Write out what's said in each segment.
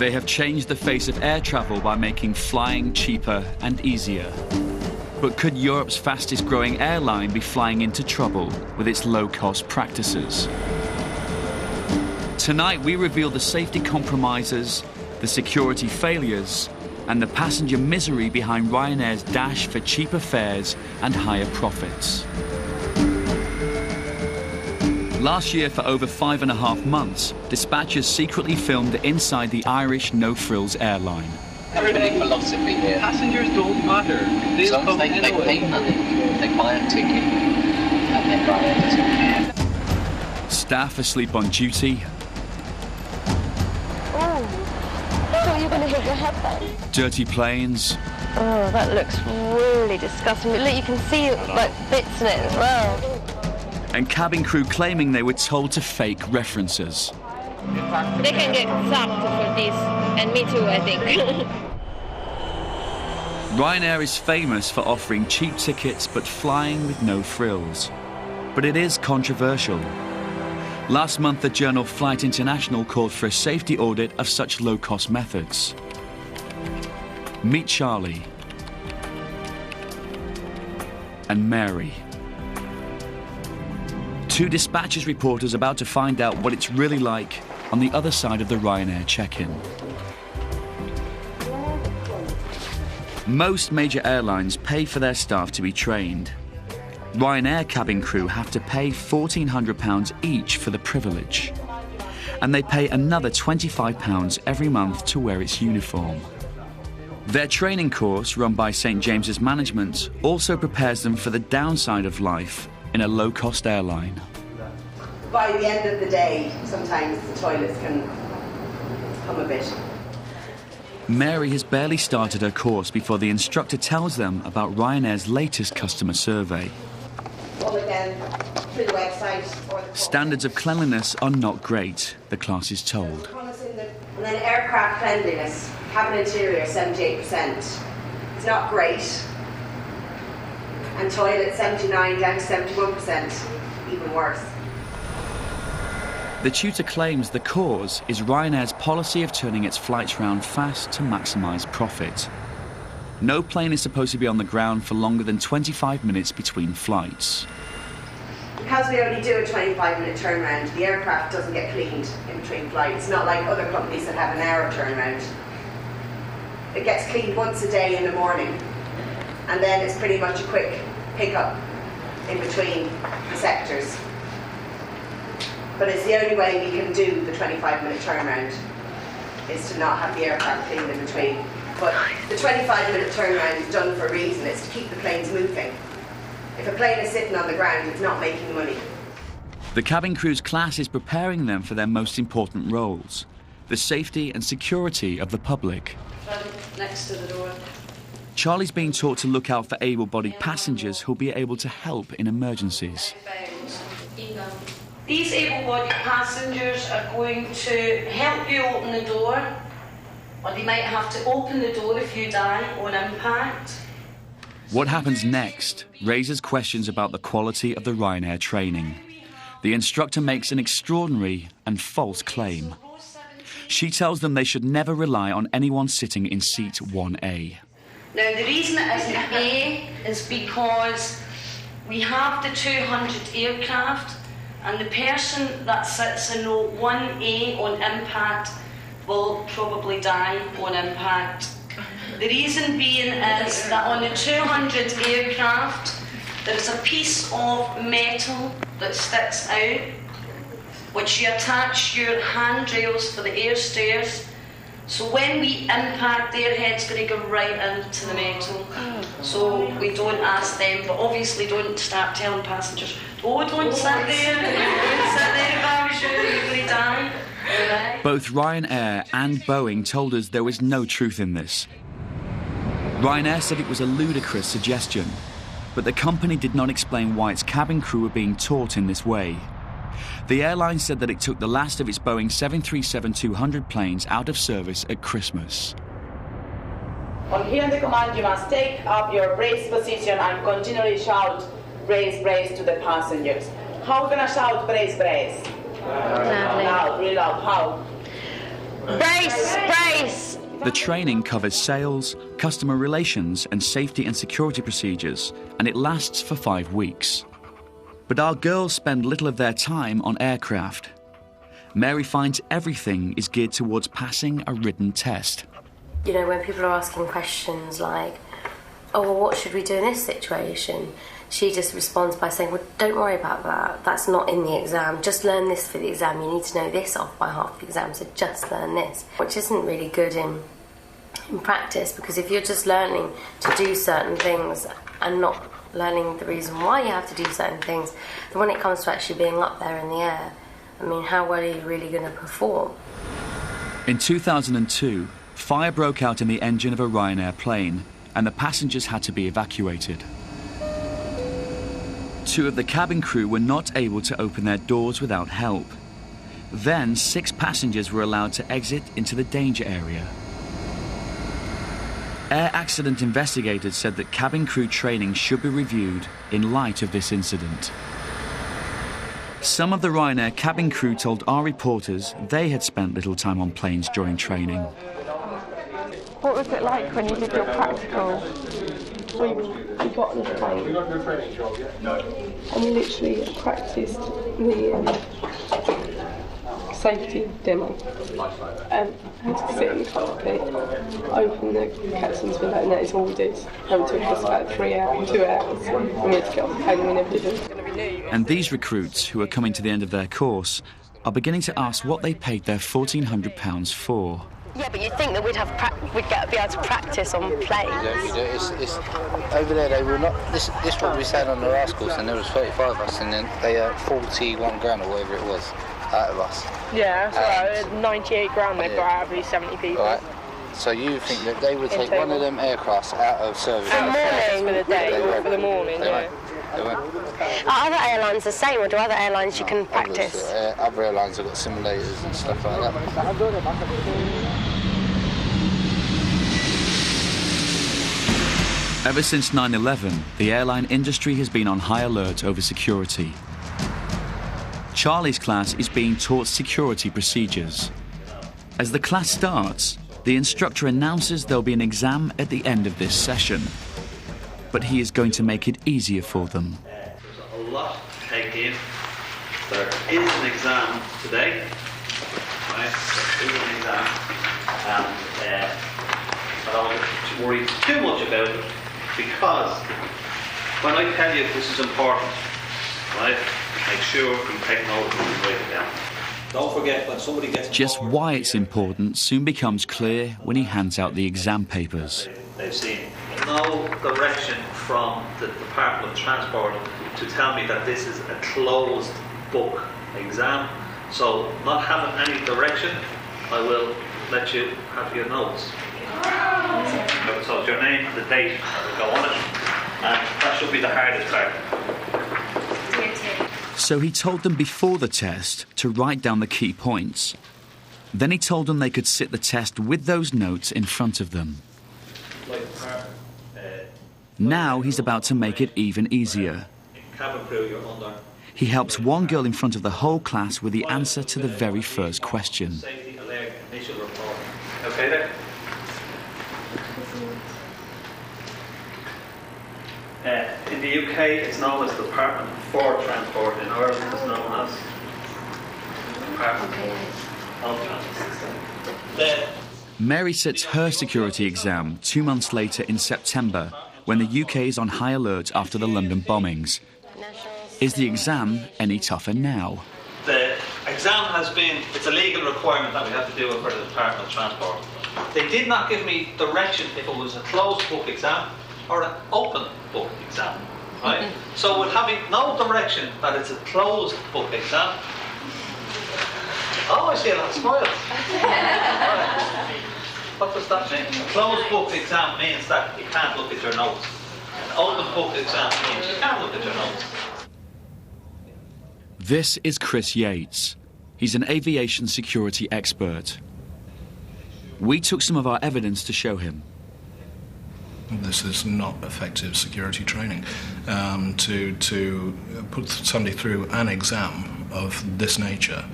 They have changed the face of air travel by making flying cheaper and easier. But could Europe's fastest growing airline be flying into trouble with its low-cost practices? Tonight we reveal the safety compromises, the security failures, and the passenger misery behind Ryanair's dash for cheaper fares and higher profits. Last year, for over 5.5 months, dispatchers secretly filmed inside the Irish no-frills airline. Everything philosophy here. Passengers don't matter. As long as they pay money, they buy a ticket, and then Ryanair doesn't care. Staff asleep on duty. Oh, I thought you were going to hit your head then. Dirty planes. Oh, that looks really disgusting. Look, you can see like bits in it as well. And cabin crew claiming they were told to fake references. They can get sacked for this, and me too, I think. Ryanair is famous for offering cheap tickets but flying with no frills. But it is controversial. Last month, the journal Flight International called for a safety audit of such low-cost methods. Meet Charlie and Mary. Two dispatches reporters about to find out what it's really like on the other side of the Ryanair check-in. Most major airlines pay for their staff to be trained. Ryanair cabin crew have to pay £1,400 each for the privilege. And they pay another £25 every month to wear its uniform. Their training course, run by St James's Management, also prepares them for the downside of life in a low-cost airline. By the end of the day, sometimes the toilets can come a bit. Mary has barely started her course before the instructor tells them about Ryanair's latest customer survey. All again, through the website or the... Standards of cleanliness are not great, the class is told. And then aircraft cleanliness, cabin interior, 78%. It's not great. And toilet, 79 down to 71%, even worse. The tutor claims the cause is Ryanair's policy of turning its flights round fast to maximise profit. No plane is supposed to be on the ground for longer than 25 minutes between flights. Because we only do a 25-minute turnaround, the aircraft doesn't get cleaned in between flights, not like other companies that have an hour turnaround. It gets cleaned once a day in the morning, and then it's pretty much a quick pick-up in between the sectors. But it's the only way we can do the 25-minute turnaround, is to not have the aircraft cleaned in between. But the 25-minute turnaround is done for a reason. It's to keep the planes moving. If a plane is sitting on the ground, it's not making money. The cabin crew's class is preparing them for their most important roles, the safety and security of the public. Next to the door. Charlie's being taught to look out for able-bodied passengers who'll be able to help in emergencies. These able-bodied passengers are going to help you open the door, or they might have to open the door if you die on impact. What happens next raises questions about the quality of the Ryanair training. The instructor makes an extraordinary and false claim. She tells them they should never rely on anyone sitting in seat 1A. Now, the reason it isn't A is because we have the 200 aircraft, and the person that sits in row 1A on impact will probably die on impact. The reason being is that on the 200 aircraft, there is a piece of metal that sticks out, which you attach your handrails for the air stairs. So when we impact, their head's going to go right into the metal. So we don't ask them, but obviously don't start telling passengers, oh, don't sit there, don't sit there if I was you, you're going to die. Right. Both Ryanair and Boeing told us there was no truth in this. Ryanair said it was a ludicrous suggestion, but the company did not explain why its cabin crew were being taught in this way. The airline said that it took the last of its Boeing 737-200 planes out of service at Christmas. On hearing the command, you must take up your brace position and continually shout, brace, brace to the passengers. How are we going to shout, brace, brace? Loudly. Loud, really loud. How? Brace! Brace! The training covers sales, customer relations, and safety and security procedures, and it lasts for 5 weeks. But our girls spend little of their time on aircraft. Mary finds everything is geared towards passing a written test. You know, when people are asking questions like, oh, well, what should we do in this situation? She just responds by saying, well, don't worry about that. That's not in the exam. Just learn this for the exam. You need to know this off by half the exam, so just learn this. Which isn't really good in practice, because if you're just learning to do certain things and not learning the reason why you have to do certain things, then when it comes to actually being up there in the air, I mean, how well are you really going to perform? In 2002, fire broke out in the engine of a Ryanair plane, and the passengers had to be evacuated. 2 of the cabin crew were not able to open their doors without help. Then 6 passengers were allowed to exit into the danger area. Air accident investigators said that cabin crew training should be reviewed in light of this incident. Some of the Ryanair cabin crew told our reporters they had spent little time on planes during training. What was it like when you did your practical? We got on the plane and we literally practised the safety demo. I had to sit in the cockpit, open the captain's window, and that is all we did. And it took us about 2 hours for me to get off the plane, and we never did it. And these recruits, who are coming to the end of their course, are beginning to ask what they paid their £1,400 for. Yeah, but you'd think that be able to practice on planes. It's over there. They were not. This what we said on the last course, and there was 35 of us, and then they had 41 grand or whatever it was out of us. Yeah, that's right. 98 grand they've got out of these 70 people. Right. So you think that they would take one of them aircrafts out of service? For the day or for the morning, yeah. Are other airlines the same, or do other airlines you can practice? Other airlines have got simulators and stuff like that. Ever since 9/11, the airline industry has been on high alert over security. Charlie's class is being taught security procedures. As the class starts, the instructor announces there'll be an exam at the end of this session. But he is going to make it easier for them. There's a lot to take in. There is an exam today. Right? There is an exam. And I don't worry too much about it, because when I tell you this is important, right, make sure you take note and write it down. Don't forget, when somebody gets just why it's important soon becomes clear when he hands out the exam papers. They've seen no direction from the Department of Transport to tell me that this is a closed book exam. So, not having any direction, I will let you have your notes. So your name and the date will go on it, and that should be the hardest part. So he told them before the test to write down the key points. Then he told them they could sit the test with those notes in front of them. Now he's about to make it even easier. He helps one girl in front of the whole class with the answer to the very first question. Okay there? In the UK, it's known as the Department for Transport. In Ireland, it's known as Department of Transport. Mary sits her security exam 2 months later in September, when the UK is on high alert after the London bombings. Is the exam any tougher now? The exam has been, it's a legal requirement that we have to do it for the Department of Transport. They did not give me direction if it was a closed book exam or an open book exam, right? So with having no direction that it's a closed book exam, oh, I see a lot of smiles. Right. What does that mean? A closed book exam means that you can't look at your notes. An open book exam means you can't look at your notes. This is Chris Yates. He's an aviation security expert. We took some of our evidence to show him. This is not effective security training. To put somebody through an exam of this nature,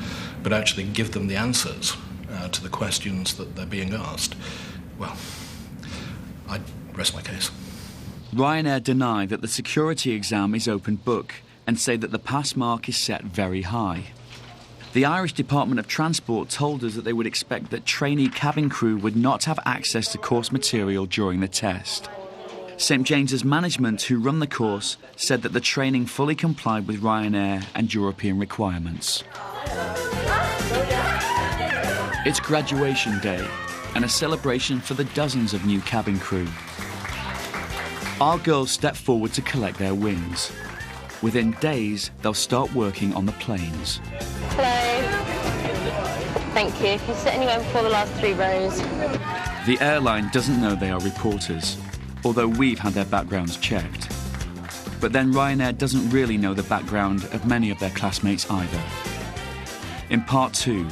but actually give them the answers to the questions that they're being asked, well, I'd rest my case. Ryanair deny that the security exam is open book and say that the pass mark is set very high. The Irish Department of Transport told us that they would expect that trainee cabin crew would not have access to course material during the test. St James's management, who run the course, said that the training fully complied with Ryanair and European requirements. It's graduation day and a celebration for the dozens of new cabin crew. Our girls step forward to collect their wings. Within days, they'll start working on the planes. Hello. Thank you. If you sit anywhere before the last 3 rows. The airline doesn't know they are reporters, although we've had their backgrounds checked. But then Ryanair doesn't really know the background of many of their classmates either. In part 2,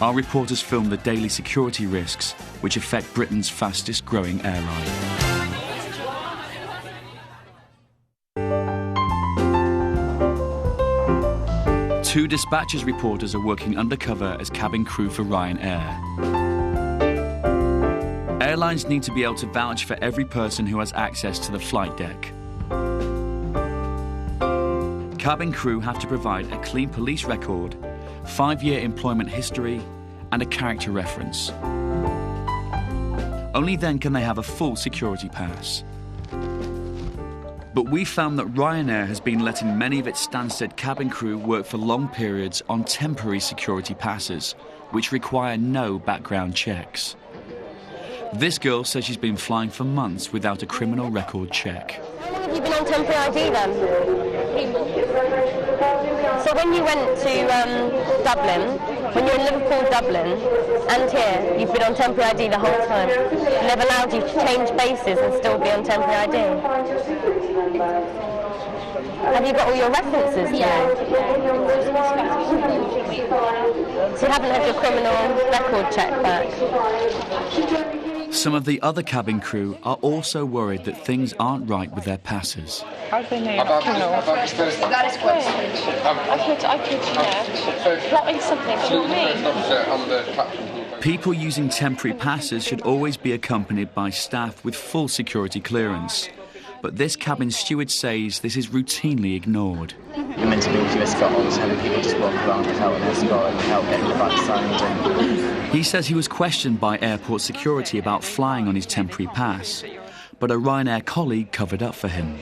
our reporters film the daily security risks which affect Britain's fastest growing airline. Two dispatches reporters are working undercover as cabin crew for Ryanair. Airlines need to be able to vouch for every person who has access to the flight deck. Cabin crew have to provide a clean police record, 5-year employment history, and a character reference. Only then can they have a full security pass. But we found that Ryanair has been letting many of its Stansted cabin crew work for long periods on temporary security passes, which require no background checks. This girl says she's been flying for months without a criminal record check. How long have you been on temporary ID then? 3 months. So when you went to Dublin, when you're in Liverpool, Dublin, and here, you've been on temporary ID the whole time. And they've allowed you to change bases and still be on temporary ID. Have you got all your references today? So you haven't had your criminal record check back? Some of the other cabin crew are also worried that things aren't right with their passes. How do they know you're criminal? That is quite strange. I could, plotting something, do you know what I mean? People using temporary passes should always be accompanied by staff with full security clearance. But this cabin steward says this is routinely ignored. You're meant to be with your escort all the time and people just walk around without an escort and without getting the backside. He says he was questioned by airport security about flying on his temporary pass, but a Ryanair colleague covered up for him.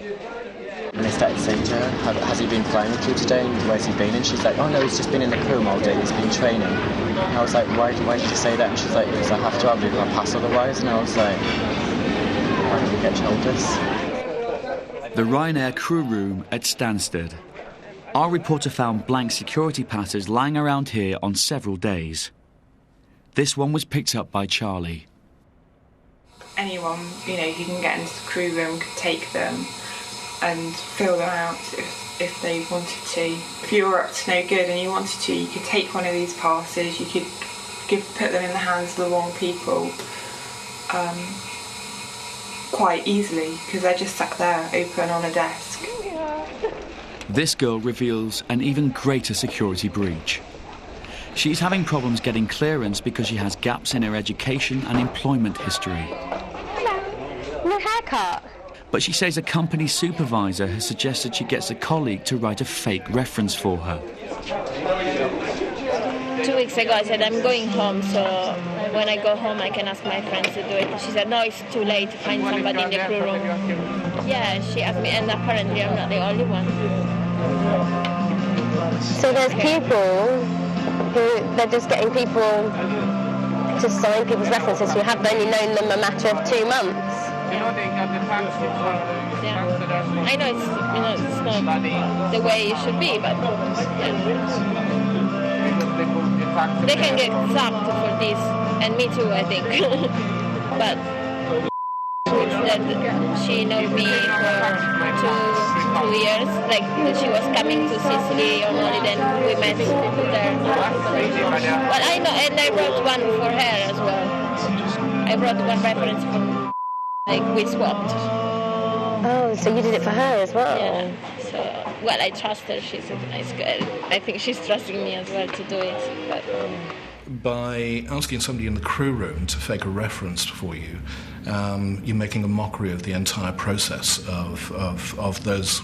And they started saying to her, has he been flying with you today and where's he been? And she's like, oh no, he's just been in the room all day, he's been training. And I was like, why did you say that? And she's like, because I have to have my pass otherwise. And I was like, why did we get told this? The Ryanair crew room at Stansted. Our reporter found blank security passes lying around here on several days. This one was picked up by Charlie. Anyone, who can get into the crew room could take them and fill them out if they wanted to. If you were up to no good and you wanted to, you could take one of these passes, you could put them in the hands of the wrong people quite easily, because they're just sat there open on a desk. This girl reveals an even greater security breach. She's having problems getting clearance because she has gaps in her education and employment history. Hello. New haircut. But she says a company supervisor has suggested she gets a colleague to write a fake reference for her. 2 weeks ago I said I'm going home, so when I go home I can ask my friends to do it. She said no, it's too late to find somebody in the crew room. Yeah, she asked me, and apparently I'm not the only one. So there's people who, they're just getting people to sign people's references who have only known them a matter of 2 months. Yeah. I know it's not the way it should be, but they can get sacked for this, and me too, I think. But she knows me for 2 years. Like she was coming to Sicily on holiday, and we met there. But I know, and I wrote one for her as well. I wrote one reference for. Like we swapped. Oh, so you did it for her as well? Yeah. So, well, I trust her. She's a nice girl. I think she's trusting me as well to do it. But by asking somebody in the crew room to fake a reference for you, you're making a mockery of the entire process of those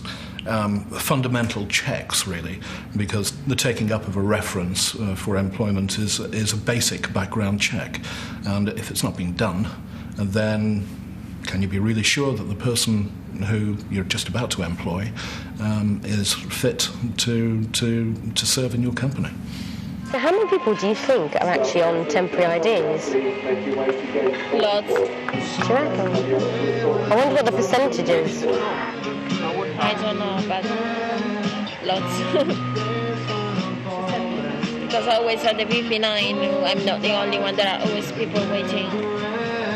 fundamental checks, really, because the taking up of a reference for employment is a basic background check, and if it's not being done, then can you be really sure that the person who you're just about to employ is fit to serve in your company? So how many people do you think are actually on temporary IDs? Lots. Do you reckon? I wonder what the percentage is. I don't know, but lots. Because always at the VP9, I'm not the only one. There are always people waiting.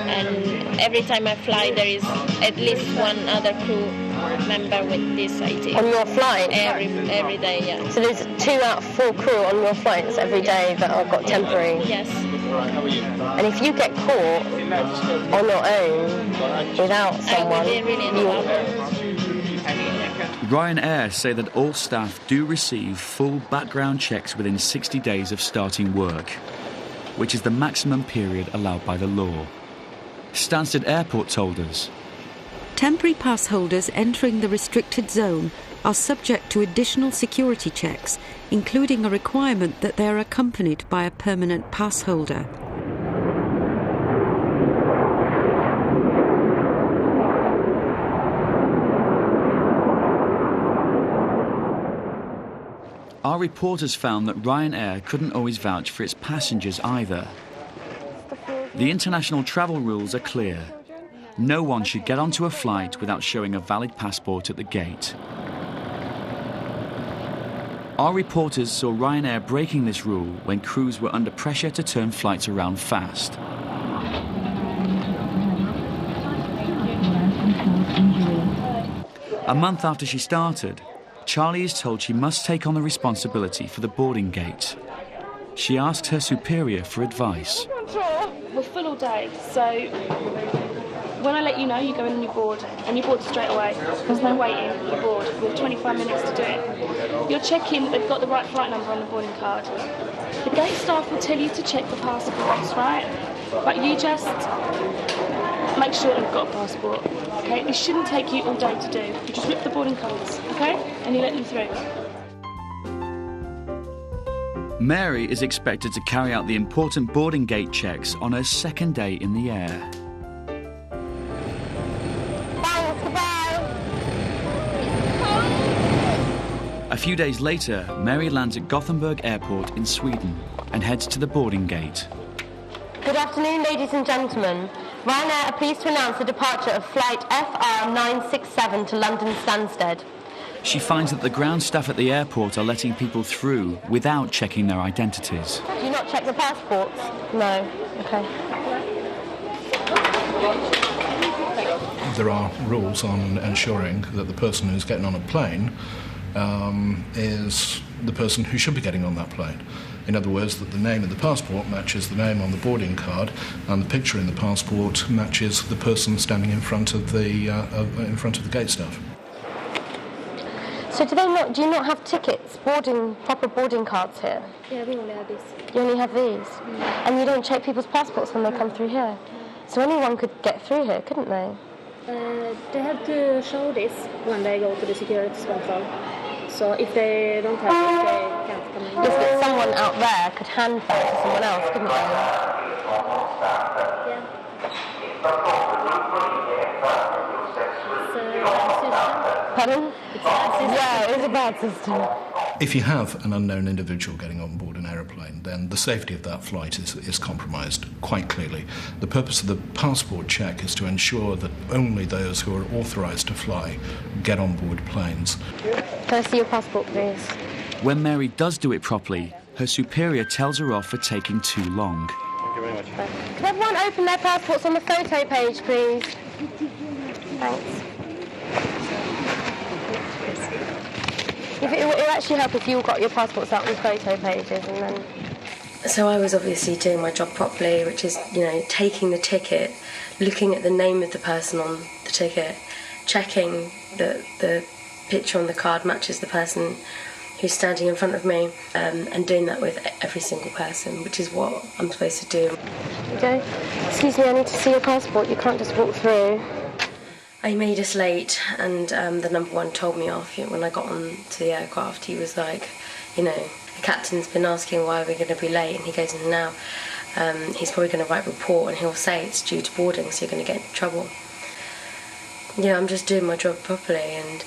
And every time I fly, there is at least one other crew member with this ID. On your flight? Every day, yeah. So there's 2 out of 4 crew on your flights every day that have got temporary? Yes. And if you get caught on your own without someone, I will be really in trouble. Ryanair say that all staff do receive full background checks within 60 days of starting work, which is the maximum period allowed by the law. Stansted Airport told us. Temporary pass holders entering the restricted zone are subject to additional security checks, including a requirement that they are accompanied by a permanent pass holder. Our reporters found that Ryanair couldn't always vouch for its passengers either. The international travel rules are clear. No one should get onto a flight without showing a valid passport at the gate. Our reporters saw Ryanair breaking this rule when crews were under pressure to turn flights around fast. A month after she started, Charlie is told she must take on the responsibility for the boarding gate. She asked her superior for advice. We're full all day, so when I let you know, you go in and you board straight away. There's no waiting, you board. We have 25 minutes to do it. You're checking that they've got the right flight number on the boarding card. The gate staff will tell you to check the passports, right? But you just make sure they've got a passport, okay? This shouldn't take you all day to do. You just rip the boarding cards, okay? And you let them through. Mary is expected to carry out the important boarding gate checks on her second day in the air. A few days later, Mary lands at Gothenburg Airport in Sweden and heads to the boarding gate. Good afternoon, ladies and gentlemen. Ryanair are pleased to announce the departure of flight FR967 to London Stansted. She finds that the ground staff at the airport are letting people through without checking their identities. Do you not check the passports? No. Okay. There are rules on ensuring that the person who's getting on a plane is the person who should be getting on that plane. In other words, that the name in the passport matches the name on the boarding card, and the picture in the passport matches the person standing in front of the gate staff. So do you not have tickets, proper boarding cards here? Yeah, we only have these. You only have these? And you don't check people's passports when they come through here? So anyone could get through here, couldn't they? They have to show this when they go to the security control. So if they don't have it, they can't come in. Yes, but someone out there could hand that to someone else, couldn't they? Yeah. Pardon? Yeah, it's a bad system. If you have an unknown individual getting on board an aeroplane, then the safety of that flight is compromised quite clearly. The purpose of the passport check is to ensure that only those who are authorised to fly get on board planes. Can I see your passport, please? When Mary does do it properly, her superior tells her off for taking too long. Thank you very much. Can everyone open their passports on the photo page, please? Thanks. It will actually help if you all got your passports out on the photo pages and then... So I was obviously doing my job properly, which is, taking the ticket, looking at the name of the person on the ticket, checking that the picture on the card matches the person who's standing in front of me, and doing that with every single person, which is what I'm supposed to do. Okay. Excuse me, I need to see your passport. You can't just walk through. I made us late, and the number one told me off. When I got on to the aircraft, he was like, the captain's been asking why we're going to be late, and he goes, now he's probably going to write a report, and he'll say it's due to boarding, so you're going to get into trouble. I'm just doing my job properly, and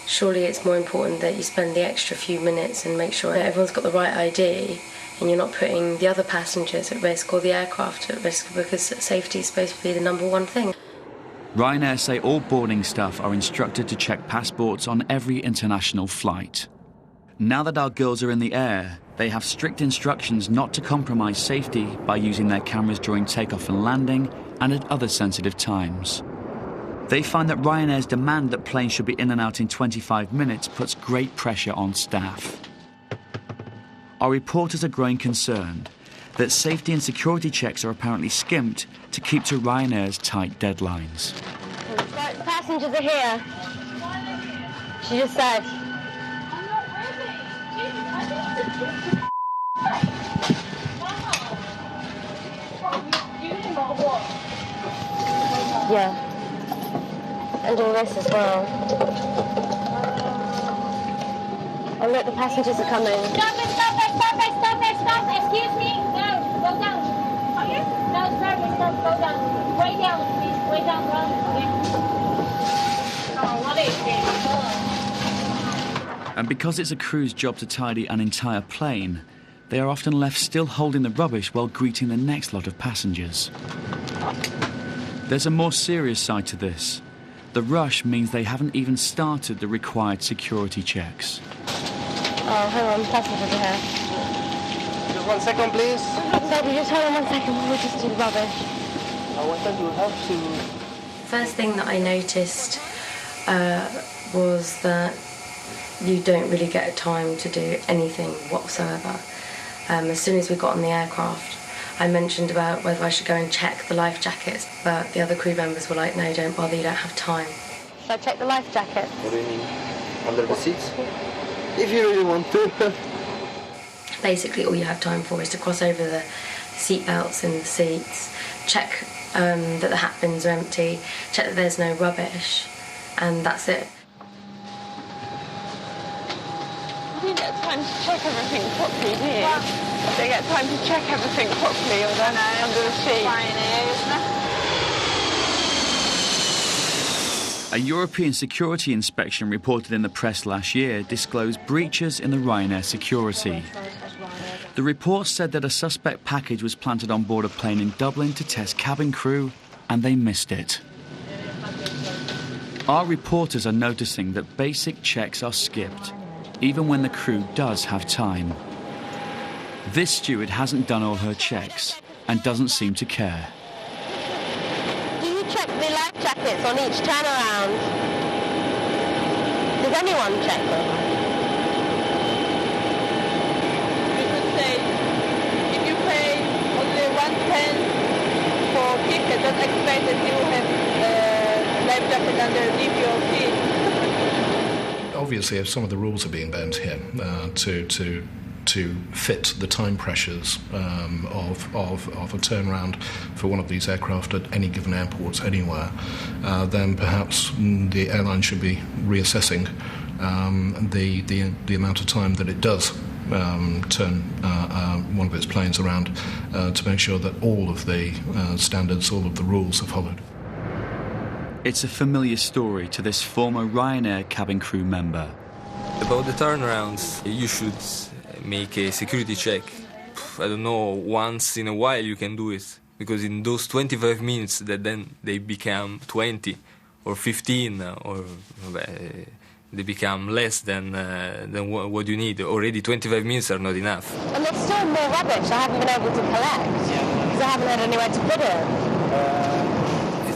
surely it's more important that you spend the extra few minutes and make sure that everyone's got the right ID, and you're not putting the other passengers at risk or the aircraft at risk, because safety is supposed to be the number one thing. Ryanair say all boarding staff are instructed to check passports on every international flight. Now that our girls are in the air, they have strict instructions not to compromise safety by using their cameras during takeoff and landing and at other sensitive times. They find that Ryanair's demand that planes should be in and out in 25 minutes puts great pressure on staff. Our reporters are growing concerned that safety and security checks are apparently skimped to keep to Ryanair's tight deadlines. Right, the passengers are here. She just said. Yeah. And all this as well. Oh look, the passengers are coming. Stop it, excuse me. No, go down. No, sorry, stop, go down. Way down, please, way down, run. Oh, what is this? And because it's a crew's job to tidy an entire plane, they are often left still holding the rubbish while greeting the next lot of passengers. There's a more serious side to this. The rush means they haven't even started the required security checks. Oh, hang on, passengers are here. Just 1 second, please. Sorry, just hold on 1 second, we'll just do the rubbish. I thought you have to... First thing that I noticed was that you don't really get time to do anything whatsoever. As soon as we got on the aircraft, I mentioned about whether I should go and check the life jackets, but the other crew members were like, no, don't bother, you don't have time. So I check the life jackets? What do you mean? Under the seats? If you really want to. Basically, all you have time for is to cross over the seat belts in the seats, check that the hat bins are empty, check that there's no rubbish, and that's it. You don't get time to check everything properly, do you? You don't get time to check everything properly or then under the seat. A European security inspection reported in the press last year disclosed breaches in the Ryanair security. The report said that a suspect package was planted on board a plane in Dublin to test cabin crew, and they missed it. Our reporters are noticing that basic checks are skipped, even when the crew does have time. This steward hasn't done all her checks and doesn't seem to care. Do you check the life jackets on each turnaround? Does anyone check them? You could say, if you pay only 1 cent for ticket, don't expect that you have life jacket underneath your seat. Obviously, if some of the rules are being bent here to fit the time pressures of a turnaround for one of these aircraft at any given airport anywhere, then perhaps the airline should be reassessing the amount of time that it does turn one of its planes around to make sure that all of the standards, all of the rules are followed. It's a familiar story to this former Ryanair cabin crew member. About the turnarounds, you should make a security check. I don't know, once in a while you can do it, because in those 25 minutes that then they become 20 or 15 or they become less than what you need. Already 25 minutes are not enough. And there's still more rubbish I haven't been able to collect because I haven't had anywhere to put it.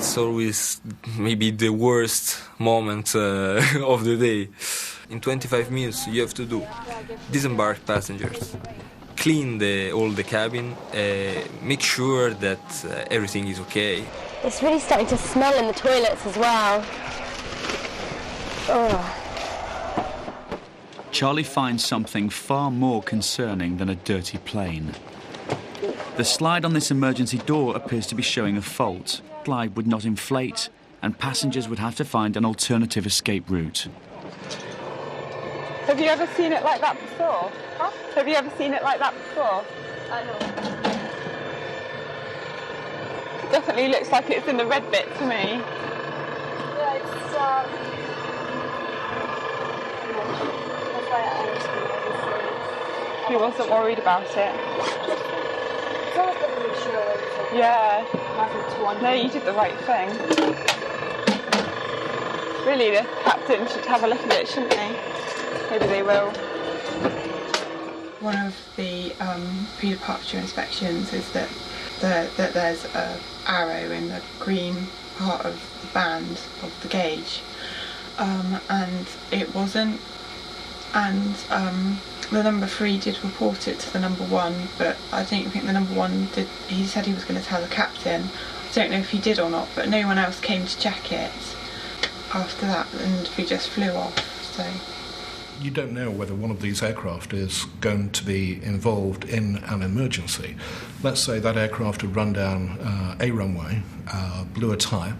It's always maybe the worst moment of the day. In 25 minutes you have to do disembark passengers, clean all the cabin, make sure that everything is okay. It's really starting to smell in the toilets as well. Oh. Charlie finds something far more concerning than a dirty plane. The slide on this emergency door appears to be showing a fault. The slide would not inflate, and passengers would have to find an alternative escape route. Have you ever seen it like that before? Huh? Have you ever seen it like that before? I know. It definitely looks like it's in the red bit to me. Yeah, it's that's why I understand. He wasn't worried about it. It's always got to make sure everything. Yeah. Hasn't one. No, you did the right thing. Really, the captain should have a look at it, shouldn't they? Maybe they will. One of the pre-departure inspections is that there's an arrow in the green part of the band of the gauge, and it wasn't. And the number 3 did report it to the number 1, but I don't think the number 1 did. He said he was going to tell the captain. I don't know if he did or not, but no one else came to check it after that, and we just flew off. So you don't know whether one of these aircraft is going to be involved in an emergency. Let's say that aircraft had run down a runway, blew a tyre,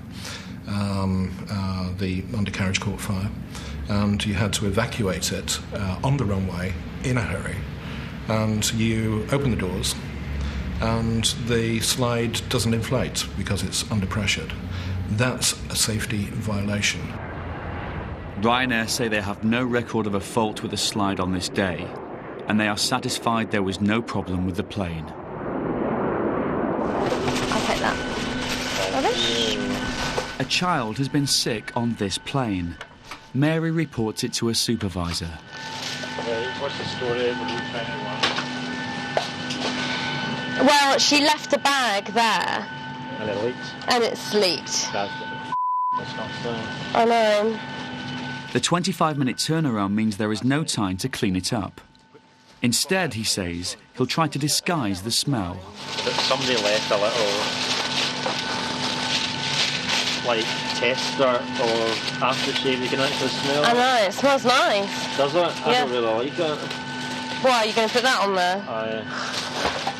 the undercarriage caught fire, and you had to evacuate it on the runway in a hurry. And you open the doors, and the slide doesn't inflate because it's under pressured. That's a safety violation. Ryanair say they have no record of a fault with the slide on this day, and they are satisfied there was no problem with the plane. I'll take that. Rubbish. A child has been sick on this plane. Mary reports it to her supervisor. What's the story? Well, she left a bag there. And it leaked? And it's leaked. That's not so. I know. The 25-minute turnaround means there is no time to clean it up. Instead, he says, he'll try to disguise the smell. But somebody left a little, like, tester or aftershave you can actually smell. I know, it smells nice. Does it? I Yeah. don't really like it. Why, are you going to put that on there? Aye.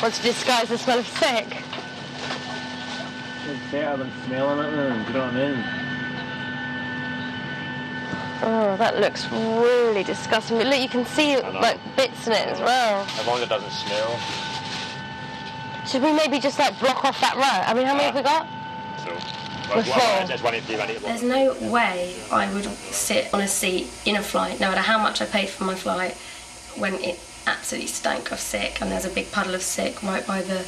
Want to disguise the smell of sick? It's better than smelling it then, do you know what I mean? Oh, that looks really disgusting. But look, you can see like bits in it as well. As long as it doesn't smell. Should we maybe just like block off that row? I mean, how many have we got? There's no way I would sit on a seat in a flight, no matter how much I paid for my flight, when it absolutely stank of sick and there's a big puddle of sick right by the,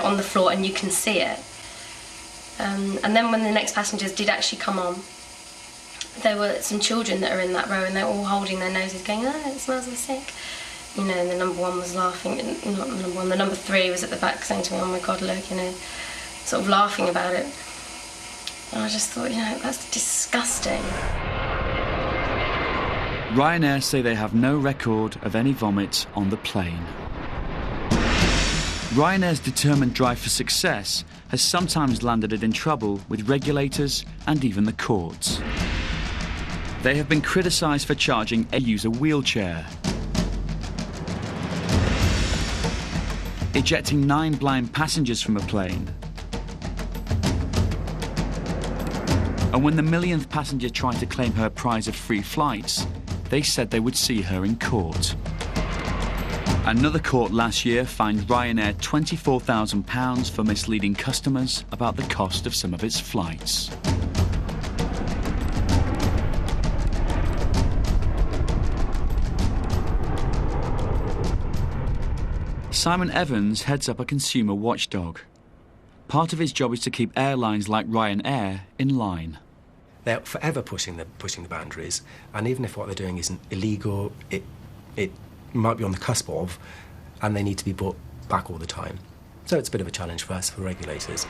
on the floor, and you can see it. And then when the next passengers did actually come on, there were some children that are in that row and they're all holding their noses going, oh, it smells of sick. And the number 1 was laughing, not the number 1, the number 3 was at the back saying to me, oh my God, look, sort of laughing about it. And I just thought, that's disgusting. Ryanair say they have no record of any vomit on the plane. Ryanair's determined drive for success has sometimes landed it in trouble with regulators and even the courts. They have been criticised for charging a user wheelchair, ejecting 9 blind passengers from a plane, and when the millionth passenger tried to claim her prize of free flights, they said they would see her in court. Another court last year fined Ryanair £24,000 for misleading customers about the cost of some of its flights. Simon Evans heads up a consumer watchdog. Part of his job is to keep airlines like Ryanair in line. They're forever pushing the boundaries, and even if what they're doing isn't illegal, it might be on the cusp of, and they need to be brought back all the time. So it's a bit of a challenge for us, for regulators.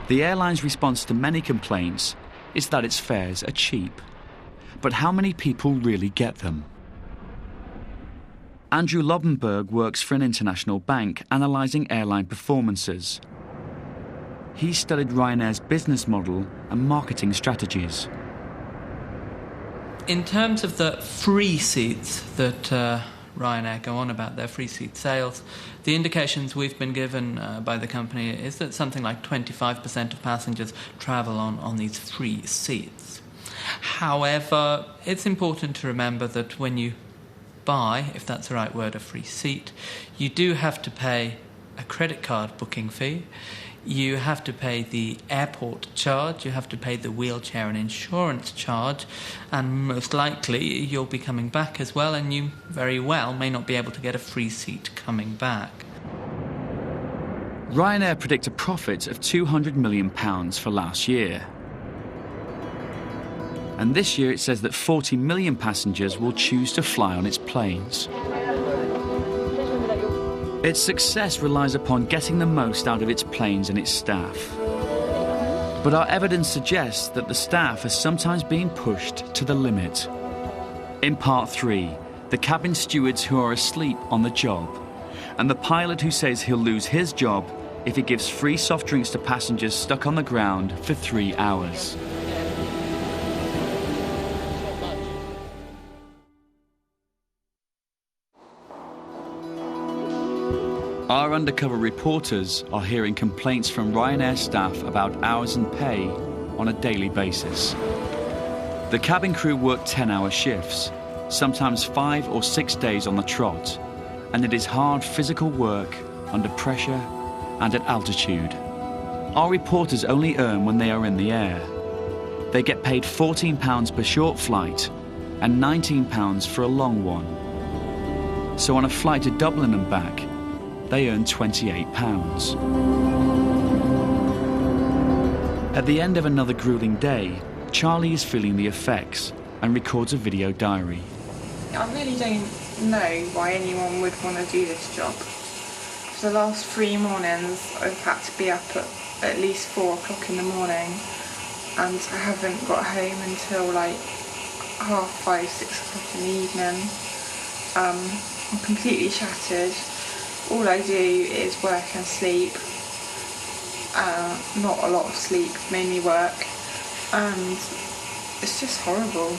The airline's response to many complaints is that its fares are cheap. But how many people really get them? Andrew Lobenberg works for an international bank analysing airline performances. He studied Ryanair's business model and marketing strategies. In terms of the free seats that Ryanair go on about, their free seat sales, the indications we've been given by the company is that something like 25% of passengers travel on these free seats. However, it's important to remember that when you buy, if that's the right word, a free seat, you do have to pay a credit card booking fee, you have to pay the airport charge, you have to pay the wheelchair and insurance charge, and most likely you'll be coming back as well, and you very well may not be able to get a free seat coming back. Ryanair predict a profit of £200 million for last year. And this year it says that 40 million passengers will choose to fly on its planes. Its success relies upon getting the most out of its planes and its staff. But our evidence suggests that the staff are sometimes being pushed to the limit. In part 3, the cabin stewards who are asleep on the job, and the pilot who says he'll lose his job if he gives free soft drinks to passengers stuck on the ground for 3 hours. Our undercover reporters are hearing complaints from Ryanair staff about hours and pay on a daily basis. The cabin crew work 10-hour shifts, sometimes 5 or 6 days on the trot, and it is hard physical work under pressure and at altitude. Our reporters only earn when they are in the air. They get paid £14 per short flight and £19 for a long one. So on a flight to Dublin and back, they earn £28. At the end of another gruelling day, Charlie is feeling the effects and records a video diary. I really don't know why anyone would want to do this job. For the last 3 mornings I've had to be up at least 4 o'clock in the morning, and I haven't got home until like 5:30, 6 o'clock in the evening. I'm completely shattered. All I do is work and sleep. Not a lot of sleep, mainly work, and it's just horrible.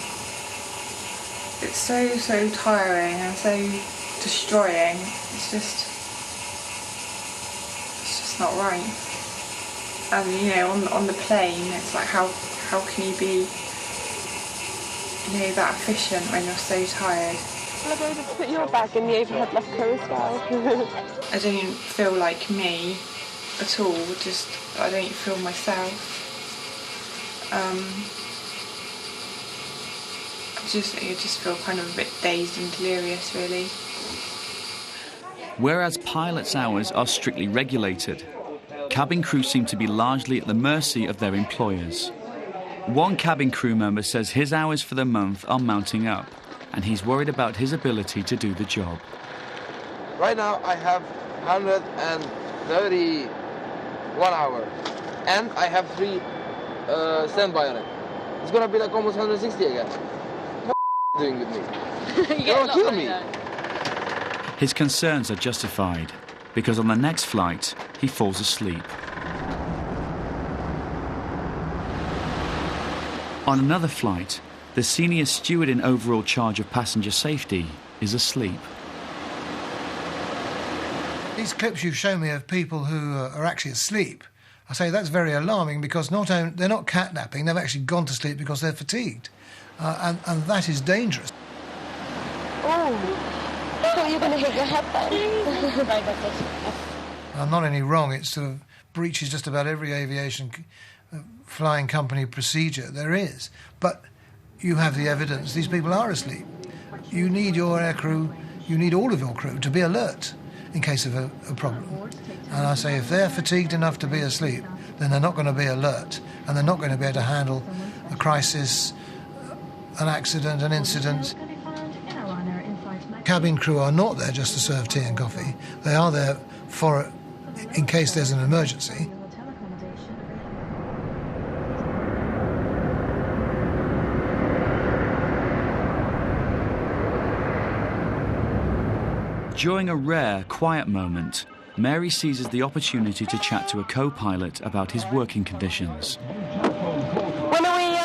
It's so tiring and so destroying. It's just not right. And you know, on the plane, it's like how can you be, you know, that efficient when you're so tired? Will I be able to put your bag in the overhead locker as well? I don't feel like me at all. I don't feel myself. I just feel kind of a bit dazed and delirious, really. Whereas pilots' hours are strictly regulated, cabin crew seem to be largely at the mercy of their employers. One cabin crew member says his hours for the month are mounting up, and he's worried about his ability to do the job. Right now I have 131 hours, and I have 3 standby on it. It's gonna be like almost 160 again. What are you doing with me? You're gonna kill me. His concerns are justified, because on the next flight he falls asleep. On another flight, the senior steward in overall charge of passenger safety is asleep. These clips you've shown me of people who are actually asleep, I say that's very alarming, because they're not catnapping, they've actually gone to sleep because they're fatigued. And that is dangerous. Oh, I thought you were going to hit your head then. I'm not any wrong, it sort of breaches just about every aviation flying company procedure there is. But you have the evidence, these people are asleep. You need your aircrew, you need all of your crew to be alert in case of a problem. And I say if they're fatigued enough to be asleep, then they're not going to be alert, and they're not going to be able to handle a crisis, an accident, an incident. Cabin crew are not there just to serve tea and coffee. They are there in case there's an emergency. During a rare, quiet moment, Mary seizes the opportunity to chat to a co-pilot about his working conditions. When are we,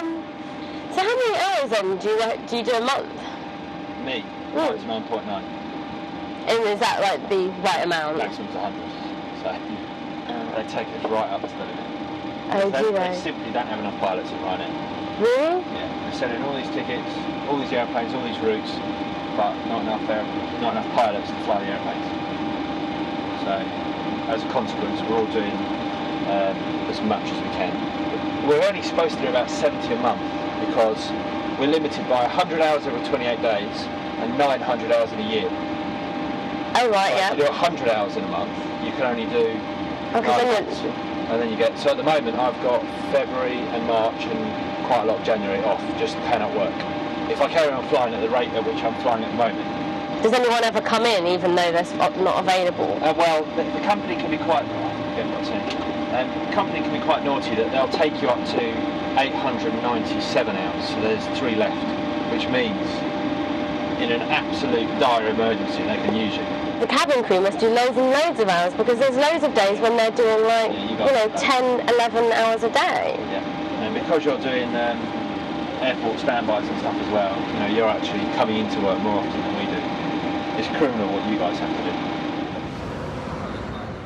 so how many hours from? Do you do a month? Me? No, it's 9.9. And is that like the right amount? Maximum's 100. So they take us right up to the limit. Oh, do they simply don't have enough pilots at Ryanair. Really? Yeah, they're selling all these tickets, all these airplanes, all these routes, but not enough pilots to fly the airplanes. So, as a consequence, we're all doing as much as we can. We're only supposed to do about 70 a month because we're limited by 100 hours over 28 days and 900 hours in a year. Oh, right, so yeah. If you do 100 hours in a month, you can only do 9 months. And then you get, so at the moment I've got February and March and quite a lot of January off, just cannot work. If I carry on flying at the rate at which I'm flying at the moment. Does anyone ever come in even though they're not available? Well, the company can be quite, the company can be quite naughty that they'll take you up to 897 hours, so there's 3 left, which means in an absolute dire emergency they can use you. The cabin crew must do loads and loads of hours because there's loads of days when they're doing like, 10, 11 hours a day. Yeah, and because you're doing airport standbys and stuff as well, you're actually coming into work more often than we do. It's criminal what you guys have to do.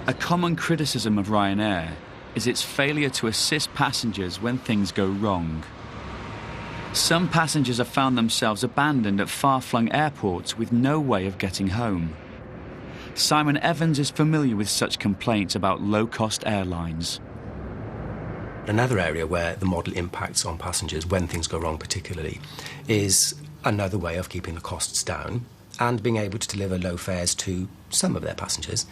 A common criticism of Ryanair is its failure to assist passengers when things go wrong. Some passengers have found themselves abandoned at far-flung airports with no way of getting home. Simon Evans is familiar with such complaints about low-cost airlines. Another area where the model impacts on passengers when things go wrong particularly is another way of keeping the costs down and being able to deliver low fares to some of their passengers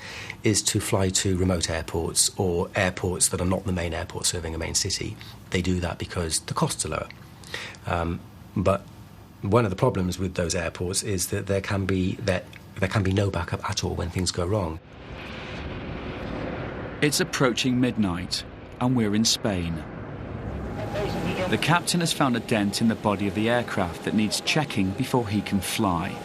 is to fly to remote airports or airports that are not the main airport serving a main city. They do that because the costs are lower. But one of the problems with those airports is that there can be no backup at all when things go wrong. It's approaching midnight, and we're in Spain. The captain has found a dent in the body of the aircraft that needs checking before he can fly.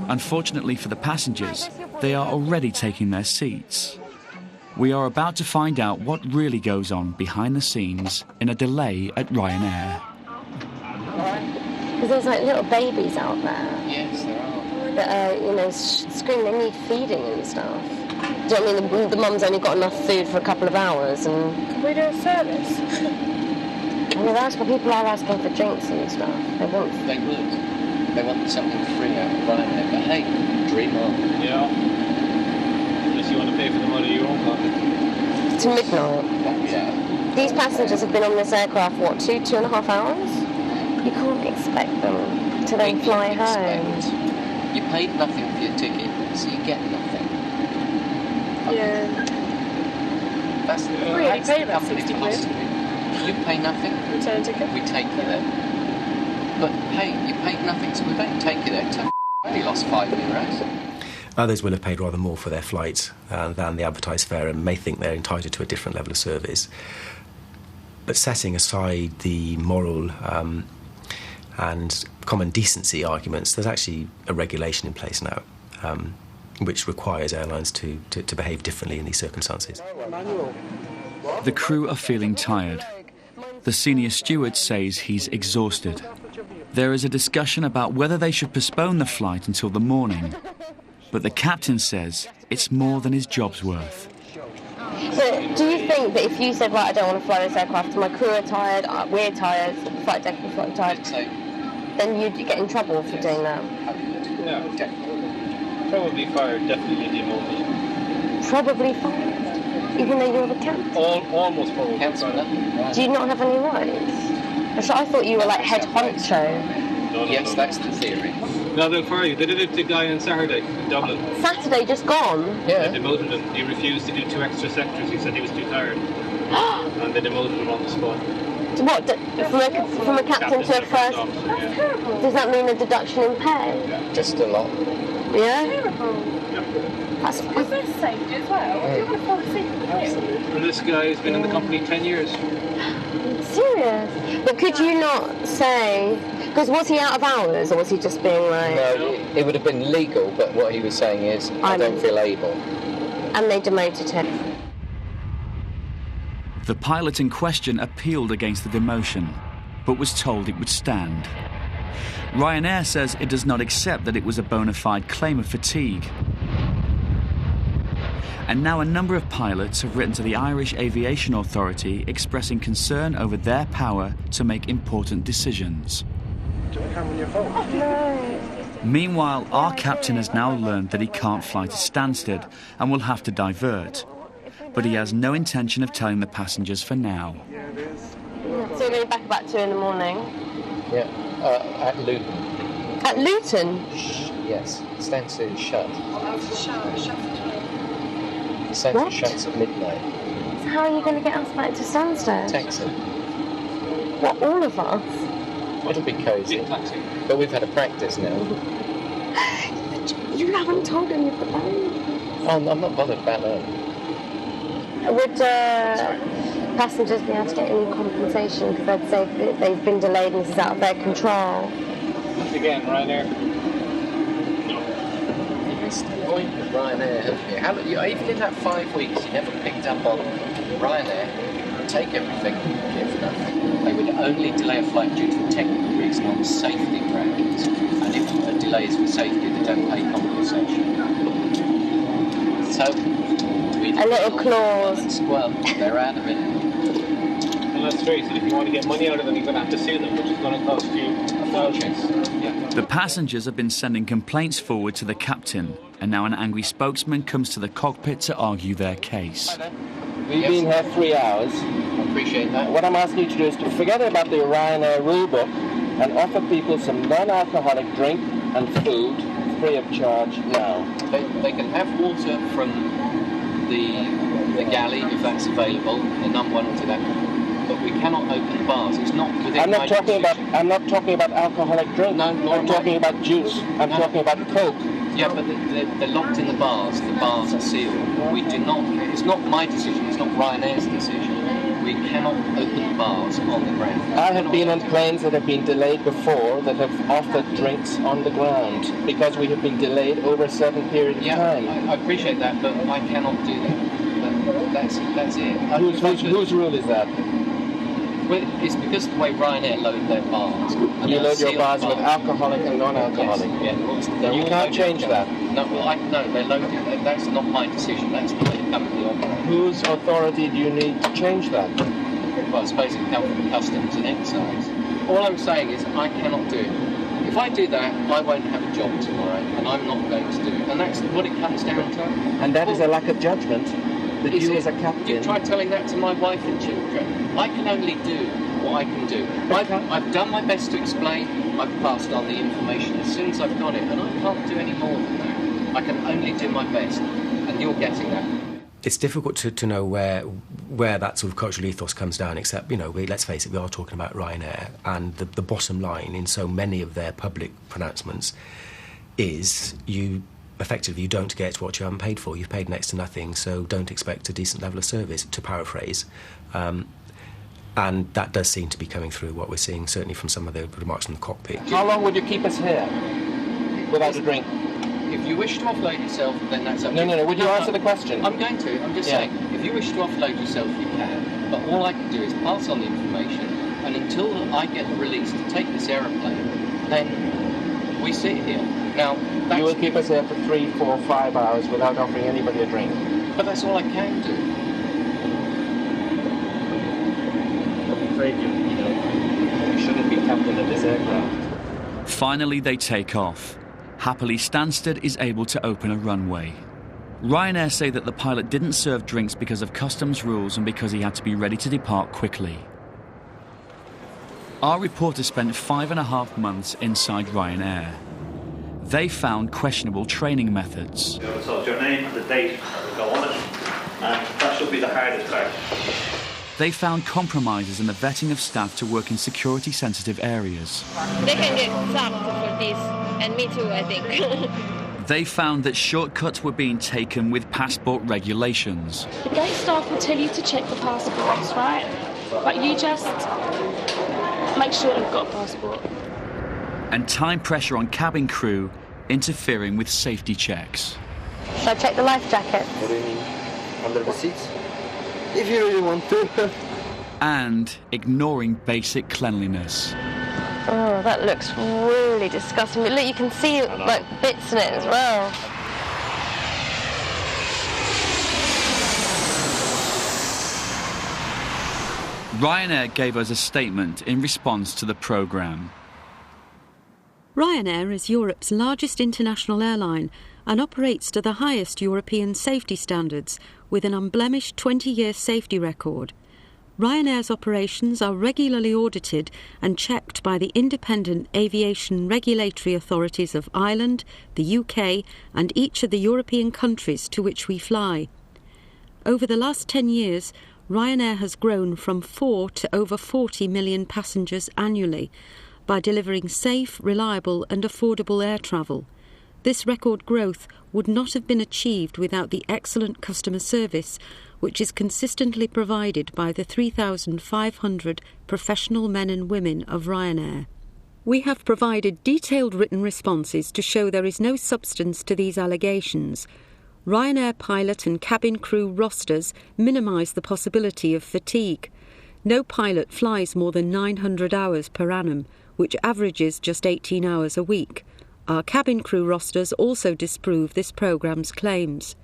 Unfortunately for the passengers, they are already taking their seats. We are about to find out what really goes on behind the scenes in a delay at Ryanair. Because there's like little babies out there. Yes, there are. That are, screaming, they need feeding and stuff. Do you know what I mean? The mum's only got enough food for a couple of hours and... Can we do a service? People are asking for drinks and stuff. They would. They want something free out of Ryanair, but hey, dream on. Yeah. Unless you want to pay for them out of your own pocket. To midnight. Yeah. These passengers have been on this aircraft, 2.5 hours? You can't expect them to then fly home. You paid nothing for your ticket, so you get nothing. Yeah. That's really pay about 60 quid. You pay nothing. Return ticket. We take you there. But you paid nothing, so we don't take you there. We lost €5. Others will have paid rather more for their flight than the advertised fare and may think they're entitled to a different level of service. But setting aside the moral and common decency arguments, there's actually a regulation in place now which requires airlines to behave differently in these circumstances. The crew are feeling tired. The senior steward says he's exhausted. There is a discussion about whether they should postpone the flight until the morning, but the captain says it's more than his job's worth. So, do you think that if you said, right, I don't want to fly this aircraft, my crew are tired, we're tired, the flight deck is tired, then you'd get in trouble for doing that? No, definitely. Probably fired, definitely demoted. Probably fired? Even though you're the captain? Almost probably fired. Do you not have any rights? I thought you were like head honcho. No, yes, that's the theory. No, they'll fire you. They did it to the guy on Saturday in Dublin. Saturday, just gone? Yeah. They demoted him. He refused to do 2 extra sectors. He said he was too tired. And they demoted him on the spot. What, from a captain to a first? That's terrible. Does that mean a deduction in pay? Yeah. Just a lot. Yeah? That's safety as well. You want to fall asleep? And this guy has been in the company 10 years. Serious? But could you not say... Because was he out of hours, or was he just being like... No, it would have been legal, but what he was saying is, I don't feel able. And they demoted him. The pilot in question appealed against the demotion, but was told it would stand. Ryanair says it does not accept that it was a bona fide claim of fatigue. And now a number of pilots have written to the Irish Aviation Authority expressing concern over their power to make important decisions. Do you have a camera on your phone? No. Meanwhile, our captain has now learned that he can't fly to Stansted and will have to divert. But he has no intention of telling the passengers for now. So you're going back about 2 in the morning? Yeah, at Luton. At Luton? Yes, Stansted is shut. What? Stansted shuts at midnight. So how are you going to get us back to Stansted? Taxi. What, all of us? It'll be cosy. But we've had a practice now. You haven't told them you've got that. Oh, I'm not bothered about that. Would passengers be able to get any compensation because they'd say that they've been delayed and this is out of their control? Once again, Ryanair. You missed the point of Ryanair, haven't you? Even in that 5 weeks, you never picked up on Ryanair. Take everything, give nothing. They would only delay a flight due to a technical reason on safety grounds. And if a delay is for safety, they don't pay compensation. So, a little clause. Well, they're out of it. And let's face it, if you want to get money out of them, you're going to have to sue them, which is going to cost you a fortune. Yeah. The passengers have been sending complaints forward to the captain, and now an angry spokesman comes to the cockpit to argue their case. We've been here 3 hours. I appreciate that. What I'm asking you to do is to forget about the Ryanair rulebook and offer people some non-alcoholic drink and food free of charge now. They can have water from the galley if that's available. They're not one to that. But we cannot open the bars. It's not within I'm not talking about alcoholic drink. No, I'm talking about juice. I'm talking about Coke. Yeah, but they're locked in the bars. The bars are sealed. We do not. It's not my decision. It's not Ryanair's decision. We cannot open the bars on the ground. I have been on planes that have been delayed before that have offered drinks on the ground because we have been delayed over a certain period of time. I appreciate that, but I cannot do that. That's it. Whose rule is that? Well, it's because of the way Ryanair load their bars. And you load your bars with alcoholic and non-alcoholic. Yes, yeah, you can't change that. No, they load it. That's not my decision. That's the way the company operates. Whose authority do you need to change that? Well, I suppose it's health and customs and excise. All I'm saying is I cannot do it. If I do that, I won't have a job tomorrow, and I'm not going to do it. And that's what it comes down to. And that is a lack of judgment. That you as a captain... You try telling that to my wife and children. I can only do what I can do. I've done my best to explain. I've passed on the information as soon as I've got it, and I can't do any more than that. I can only do my best, and you're getting that. It's difficult to know where that sort of cultural ethos comes down, except, let's face it, we are talking about Ryanair, and the bottom line in so many of their public pronouncements is you don't get what you haven't paid for. You've paid next to nothing, so don't expect a decent level of service, to paraphrase. And that does seem to be coming through what we're seeing, certainly from some of the remarks from the cockpit. How long would you keep us here without a drink? If you wish to offload yourself, then that's up to you. No. Would you answer the question? I'm going to. I'm just saying, if you wish to offload yourself, you can. But all I can do is pass on the information, and until I get released to take this aeroplane, then we sit here. Now, you will keep us here for 3, 4, 5 hours without offering anybody a drink. But that's all I can do. I'm afraid you shouldn't be captain of this aircraft. Finally, they take off. Happily, Stansted is able to open a runway. Ryanair say that the pilot didn't serve drinks because of customs rules and because he had to be ready to depart quickly. Our reporter spent 5.5 months inside Ryanair. They found questionable training methods. So it's your name and the date that will go on it, and that should be the hardest part. They found compromises in the vetting of staff to work in security-sensitive areas. They can get sacked for this, and me too, I think. They found that shortcuts were being taken with passport regulations. The gate staff will tell you to check the passports, right? But you just make sure you've got a passport. And time pressure on cabin crew interfering with safety checks. Should I check the life jackets? What do you mean? Under the seats? If you really want to. and ignoring basic cleanliness. Oh, that looks really disgusting. But look, you can see like bits in it as well. Ryanair gave us a statement in response to the programme. Ryanair is Europe's largest international airline and operates to the highest European safety standards with an unblemished 20-year safety record. Ryanair's operations are regularly audited and checked by the independent aviation regulatory authorities of Ireland, the UK and each of the European countries to which we fly. Over the last 10 years, Ryanair has grown from 4 to over 40 million passengers annually by delivering safe, reliable and affordable air travel. This record growth would not have been achieved without the excellent customer service which is consistently provided by the 3,500 professional men and women of Ryanair. We have provided detailed written responses to show there is no substance to these allegations. Ryanair pilot and cabin crew rosters minimise the possibility of fatigue. No pilot flies more than 900 hours per annum, which averages just 18 hours a week. Our cabin crew rosters also disprove this programme's claims.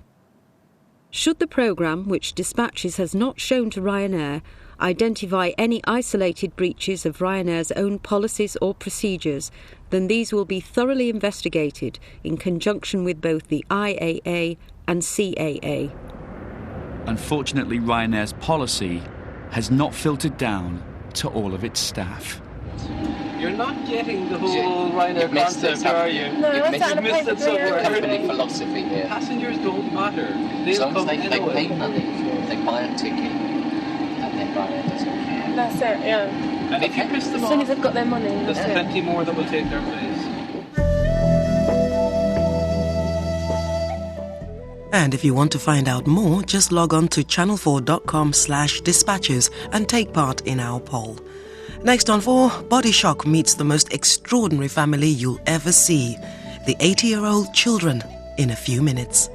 Should the programme, which Dispatches has not shown to Ryanair, identify any isolated breaches of Ryanair's own policies or procedures, then these will be thoroughly investigated in conjunction with both the IAA and CAA. Unfortunately, Ryanair's policy has not filtered down to all of its staff. You're not getting the whole Ryanair concept, are you? No, you've missed it somewhere. Company philosophy here. Passengers don't matter. As long as they pay money, they buy a ticket, and then Ryanair doesn't care. That's it, yeah. And if you piss them off, as soon as they've got their money, there's plenty more that will take their place. And if you want to find out more, just log on to channel4.com/dispatches and take part in our poll. Next on 4, Body Shock meets the most extraordinary family you'll ever see. The 80-year-old children in a few minutes.